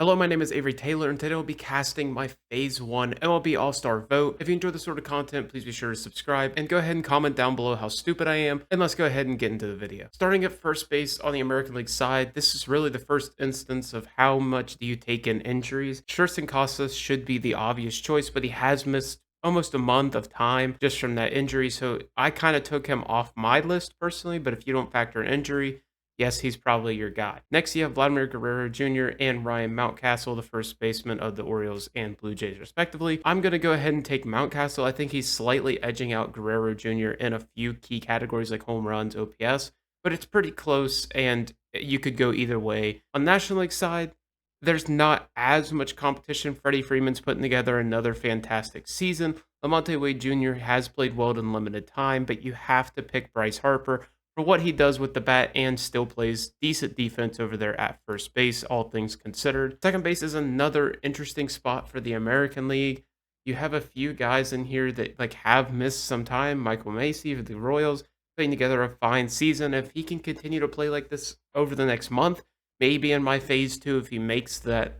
Hello, my name is Avery Taylor, and today I'll be casting my Phase 1 MLB All-Star vote. If you enjoy this sort of content, please be sure to subscribe, and go ahead and comment down below how stupid I am, and let's go ahead and get into the video. Starting at first base on the American League side, this is really the first instance of how much do you take in injuries. Tristan Casas should be the obvious choice, but he has missed almost a month of time just from that injury, so I kind of took him off my list personally, but if you don't factor in injury, yes, he's probably your guy. Next, you have Vladimir Guerrero Jr. and Ryan Mountcastle, the first baseman of the Orioles and Blue Jays, respectively. I'm going to go ahead and take Mountcastle. I think he's slightly edging out Guerrero Jr. in a few key categories like home runs, OPS, but it's pretty close, and you could go either way. On the National League side, there's not as much competition. Freddie Freeman's putting together another fantastic season. Lamonte Wade Jr. has played well in limited time, but you have to pick Bryce Harper for what he does with the bat and still plays decent defense over there at first base, all things considered. Second base is another interesting spot for the American League. You have a few guys in here that have missed some time. Michael Macy of the Royals putting together a fine season. If he can continue to play like this over the next month, maybe in my phase 2, if he makes that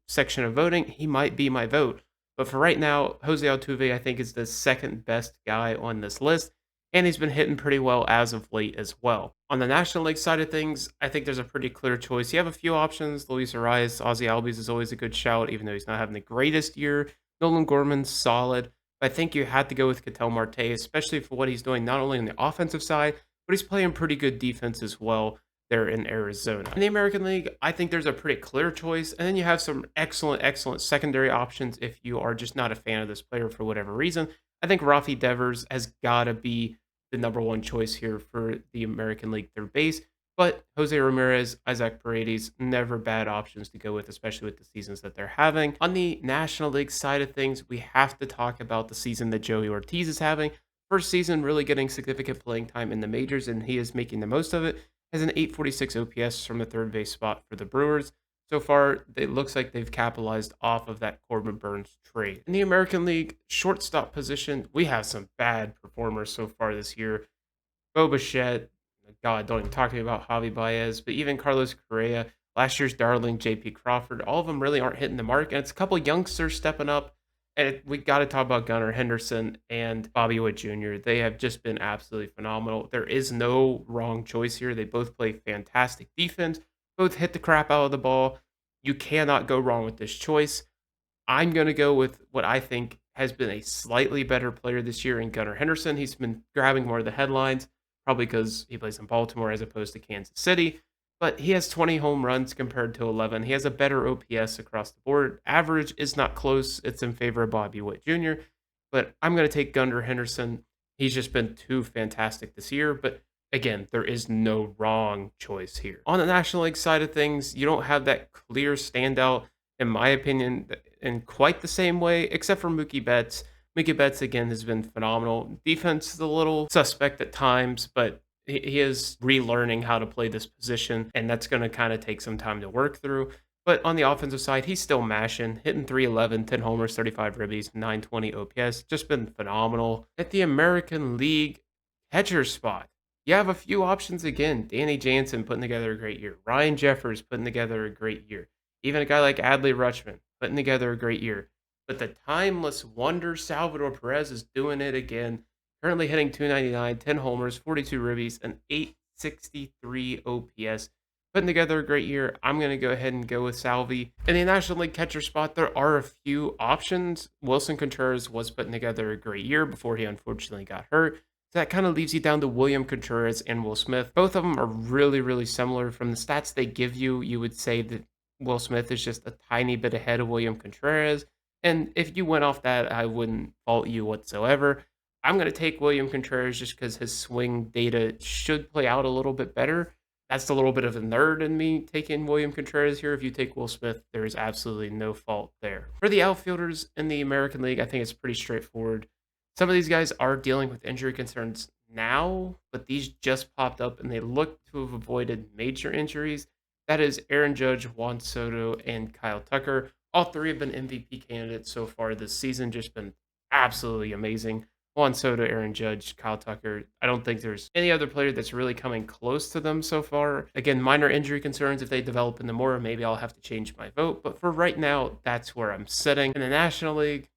section of voting, he might be my vote. But for right now, Jose Altuve, I think, is the second best guy on this list, and he's been hitting pretty well as of late as well. On the National League side of things, I think there's a pretty clear choice. You have a few options. Luis Arias, Ozzy Albies is always a good shout, even though he's not having the greatest year. Nolan Gorman's solid, but I think you had to go with Ketel Marte, especially for what he's doing not only on the offensive side, but he's playing pretty good defense as well there in Arizona. In the American League, I think there's a pretty clear choice, and then you have some excellent secondary options if you are just not a fan of this player for whatever reason. I think Rafi Devers has got to be the number one choice here for the American League third base. But Jose Ramirez, Isaac Paredes, never bad options to go with, especially with the seasons that they're having. On the National League side of things, we have to talk about the season that Joey Ortiz is having. First season, really getting significant playing time in the majors, and he is making the most of it. Has an 846 OPS from the third base spot for the Brewers. So far, it looks like they've capitalized off of that Corbin Burns trade. In the American League shortstop position, we have some bad performers so far this year. Bo Bichette, God, don't even talk to me about Javi Baez, but even Carlos Correa, last year's darling JP Crawford, all of them really aren't hitting the mark, and it's a couple youngsters stepping up. And we got to talk about Gunnar Henderson and Bobby Witt Jr. They have just been absolutely phenomenal. There is no wrong choice here. They both play fantastic defense, both hit the crap out of the ball. You cannot go wrong with this choice. I'm going to go with what I think has been a slightly better player this year in Gunnar Henderson. He's been grabbing more of the headlines, probably because he plays in Baltimore as opposed to Kansas City. But he has 20 home runs compared to 11. He has a better OPS across the board. Average is not close. It's in favor of Bobby Witt Jr. But I'm going to take Gunnar Henderson. He's just been too fantastic this year. But again, there is no wrong choice here. On the National League side of things, you don't have that clear standout, in my opinion, in quite the same way, except for Mookie Betts. Mookie Betts, again, has been phenomenal. Defense is a little suspect at times, but he is relearning how to play this position, and that's going to kind of take some time to work through. But on the offensive side, he's still mashing, hitting 311, 10 homers, 35 ribbies, 920 OPS. Just been phenomenal. At the American League catcher spot, you have a few options again. Danny Jansen putting together a great year. Ryan Jeffers putting together a great year. Even a guy like Adley Rutschman putting together a great year. But the timeless wonder Salvador Perez is doing it again. Currently hitting 299, 10 homers, 42 ribbies, and 863 OPS. Putting together a great year. I'm going to go ahead and go with Salvi. In the National League catcher spot, there are a few options. Wilson Contreras was putting together a great year before he unfortunately got hurt. So that kind of leaves you down to William Contreras and Will Smith. Both of them are really similar. From the stats they give you, you would say that Will Smith is just a tiny bit ahead of William Contreras. And if you went off that, I wouldn't fault you whatsoever. I'm going to take William Contreras just because his swing data should play out a little bit better. That's a little bit of a nerd in me taking William Contreras here. If you take Will Smith, there is absolutely no fault there. For the outfielders in the American League, I think it's pretty straightforward. Some of these guys are dealing with injury concerns now, but these just popped up and they look to have avoided major injuries. That is Aaron Judge, Juan Soto, and Kyle Tucker. All three have been MVP candidates so far this season, just been absolutely amazing. Juan Soto, Aaron Judge, Kyle Tucker. I don't think there's any other player that's really coming close to them so far. Again, minor injury concerns. If they develop into more, maybe I'll have to change my vote. But for right now, that's where I'm sitting. In the National League,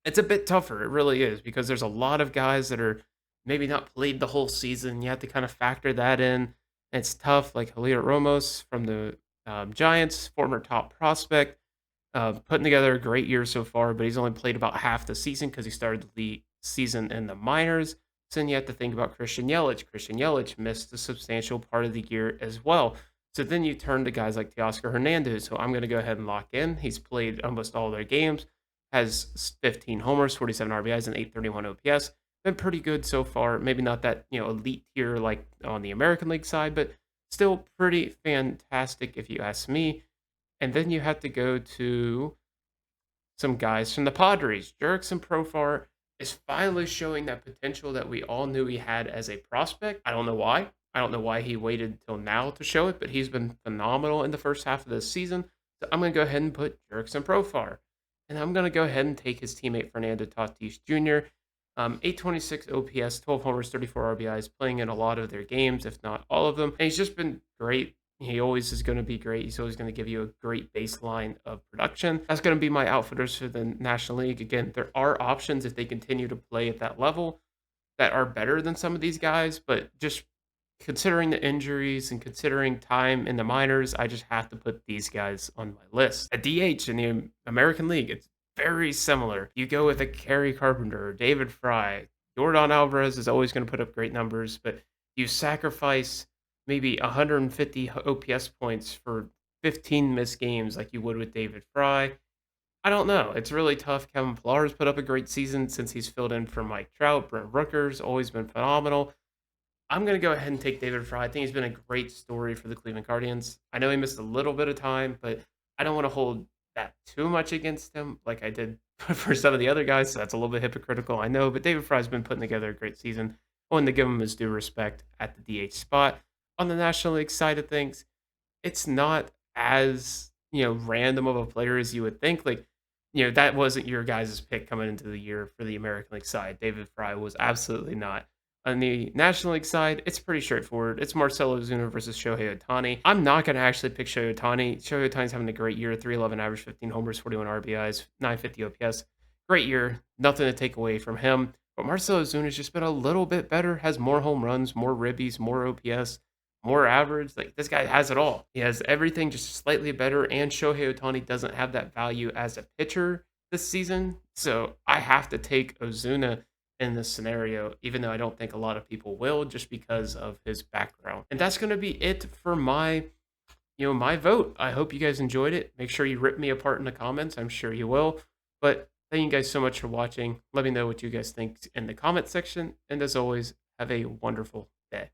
it's a bit tougher. It really is because there's a lot of guys that are maybe not played the whole season. You have to kind of factor that in. And it's tough, like Jalil Ramos from the Giants, former top prospect, putting together a great year so far, but he's only played about half the season because he started the season in the minors. So then you have to think about Christian Yelich. Christian Yelich missed a substantial part of the year as well. So then you turn to guys like Teoscar Hernandez, who I'm going to go ahead and lock in. He's played almost all their games, has 15 homers, 47 RBIs, and 831 OPS. Been pretty good so far. Maybe not that, elite tier like on the American League side, but still pretty fantastic if you ask me. And then you have to go to some guys from the Padres. Jurickson Profar is finally showing that potential that we all knew he had as a prospect. I don't know why. I don't know why he waited till now to show it, but he's been phenomenal in the first half of this season. So I'm going to go ahead and put Jurickson Profar. And I'm going to go ahead and take his teammate Fernando Tatis Jr. 826 OPS, 12 homers, 34 RBIs, playing in a lot of their games, if not all of them. And he's just been great. He always is going to be great. He's always going to give you a great baseline of production. That's going to be my outfitters for the National League. Again, there are options if they continue to play at that level that are better than some of these guys, but just considering the injuries and considering time in the minors, I just have to put these guys on my list. A DH in the American League, it's very similar. You go with a Kerry Carpenter, David Fry, Jordan Alvarez is always going to put up great numbers, but you sacrifice maybe 150 OPS points for 15 missed games like you would with David Fry. I don't know. It's really tough. Kevin Pillar's put up a great season since he's filled in for Mike Trout. Brent Rooker's always been phenomenal. I'm going to go ahead and take David Fry. I think he's been a great story for the Cleveland Guardians. I know he missed a little bit of time, but I don't want to hold that too much against him like I did for some of the other guys. So that's a little bit hypocritical, I know, but David Fry's been putting together a great season. I want to give him his due respect at the DH spot. On the National League side of things, it's not as, random of a player as you would think. Like, that wasn't your guys' pick coming into the year for the American League side. David Fry was absolutely not. On the National League side, it's pretty straightforward. It's Marcell Ozuna versus Shohei Ohtani. I'm not going to actually pick Shohei Ohtani. Shohei Ohtani's having a great year, 311 average, 15 homers, 41 RBIs, 950 OPS. Great year. Nothing to take away from him. But Marcell Ozuna's just been a little bit better, has more home runs, more ribbies, more OPS, more average. Like, this guy has it all. He has everything just slightly better, and Shohei Ohtani doesn't have that value as a pitcher this season. So I have to take Ozuna in this scenario, even though I don't think a lot of people will, just because of his background. And that's going to be it for my vote. I hope you guys enjoyed it. Make sure you rip me apart in the comments. I'm sure you will. But thank you guys so much for watching. Let me know what you guys think in the comment section. And as always, have a wonderful day.